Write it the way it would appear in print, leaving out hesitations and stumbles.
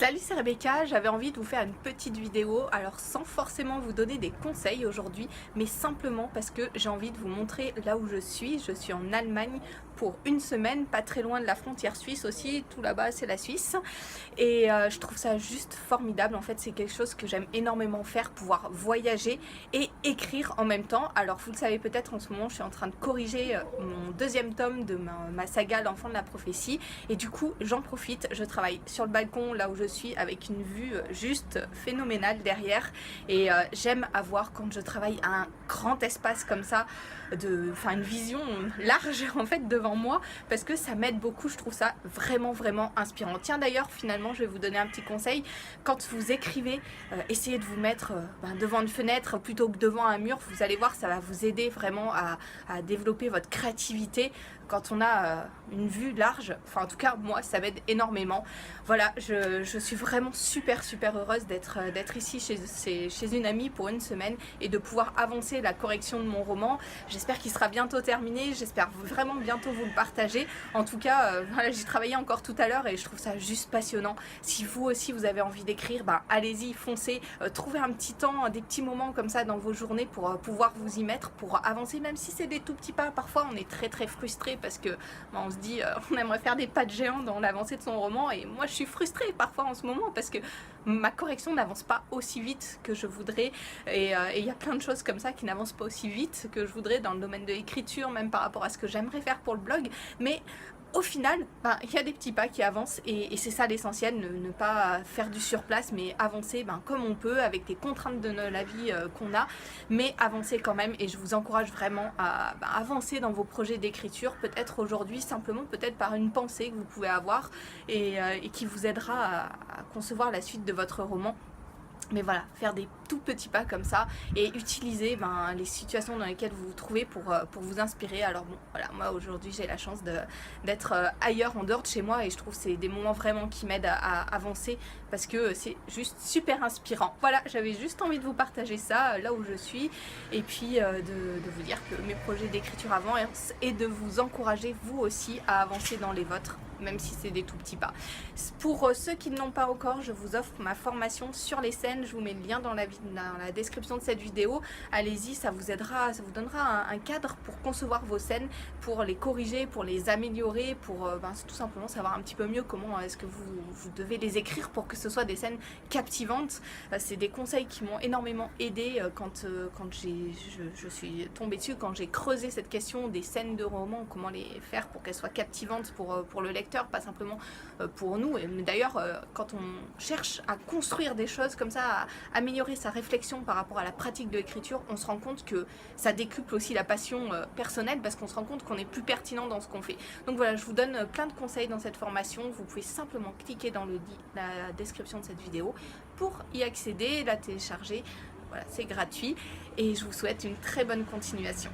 Salut, c'est Rebecca, j'avais envie de vous faire une petite vidéo, alors sans forcément vous donner des conseils aujourd'hui, mais simplement parce que j'ai envie de vous montrer là où je suis. Je suis en Allemagne pour une semaine, pas très loin de la frontière suisse aussi, tout là-bas c'est la Suisse. Et je trouve ça juste formidable, en fait c'est quelque chose que j'aime énormément faire, pouvoir voyager et écrire en même temps. Alors vous le savez peut-être, en ce moment je suis en train de corriger mon deuxième tome de ma saga L'Enfant de la Prophétie, et du coup j'en profite, je travaille sur le balcon là où je suis avec une vue juste phénoménale derrière, et j'aime avoir, quand je travaille à un grand espace comme ça, une vision large en fait devant moi, parce que ça m'aide beaucoup. Je trouve ça vraiment inspirant. Tiens, d'ailleurs finalement je vais vous donner un petit conseil: quand vous écrivez, essayez de vous mettre devant une fenêtre plutôt que devant un mur. Vous allez voir, ça va vous aider vraiment à développer votre créativité quand on a une vue large. Enfin en tout cas moi ça m'aide énormément. Voilà, je suis vraiment super heureuse d'être ici chez une amie pour une semaine et de pouvoir avancer la correction de mon roman. J'espère qu'il sera bientôt terminé, j'espère vraiment bientôt vous le partager. En tout cas voilà, j'y travaillais encore tout à l'heure et je trouve ça juste passionnant. Si vous aussi vous avez envie d'écrire, allez-y, foncez, trouvez un petit temps, des petits moments comme ça dans vos journées pour pouvoir vous y mettre, pour avancer, même si c'est des tout petits pas. Parfois on est très frustré parce que on se dit on aimerait faire des pas de géant dans l'avancée de son roman, et moi je suis frustrée parfois en ce moment parce que ma correction n'avance pas aussi vite que je voudrais, et il y a plein de choses comme ça qui n'avancent pas aussi vite que je voudrais dans le domaine de l'écriture, même par rapport à ce que j'aimerais faire pour le blog. Mais au final, il y a des petits pas qui avancent, et c'est ça l'essentiel, ne pas faire du surplace, mais avancer comme on peut, avec les contraintes de la vie qu'on a, mais avancer quand même. Et je vous encourage vraiment à avancer dans vos projets d'écriture, peut-être aujourd'hui, simplement peut-être par une pensée que vous pouvez avoir, et qui vous aidera à concevoir la suite de votre roman. Mais voilà, faire des tout petits pas comme ça et utiliser les situations dans lesquelles vous vous trouvez pour vous inspirer. Alors bon, voilà, moi aujourd'hui j'ai la chance d'être ailleurs, en dehors de chez moi, et je trouve que c'est des moments vraiment qui m'aident à avancer, parce que c'est juste super inspirant. Voilà, j'avais juste envie de vous partager ça là où je suis, et puis de vous dire que mes projets d'écriture avancent, et de vous encourager vous aussi à avancer dans les vôtres, même si c'est des tout petits pas. Pour ceux qui ne l'ont pas encore, je vous offre ma formation sur les scènes. Je vous mets le lien dans la description de cette vidéo. Allez-y, ça vous aidera, ça vous donnera un cadre pour concevoir vos scènes, pour les corriger, pour les améliorer, pour tout simplement savoir un petit peu mieux comment est-ce que vous devez les écrire pour que ce soit des scènes captivantes. C'est des conseils qui m'ont énormément aidé quand je suis tombée dessus, quand j'ai creusé cette question des scènes de roman, comment les faire pour qu'elles soient captivantes pour le lecteur, pas simplement pour nous. Mais d'ailleurs, quand on cherche à construire des choses comme ça, à améliorer sa réflexion par rapport à la pratique de l'écriture, on se rend compte que ça décuple aussi la passion personnelle, parce qu'on se rend compte qu'on est plus pertinent dans ce qu'on fait. Donc voilà, je vous donne plein de conseils dans cette formation. Vous pouvez simplement cliquer dans la description de cette vidéo pour y accéder, la télécharger. Voilà, c'est gratuit, et je vous souhaite une très bonne continuation.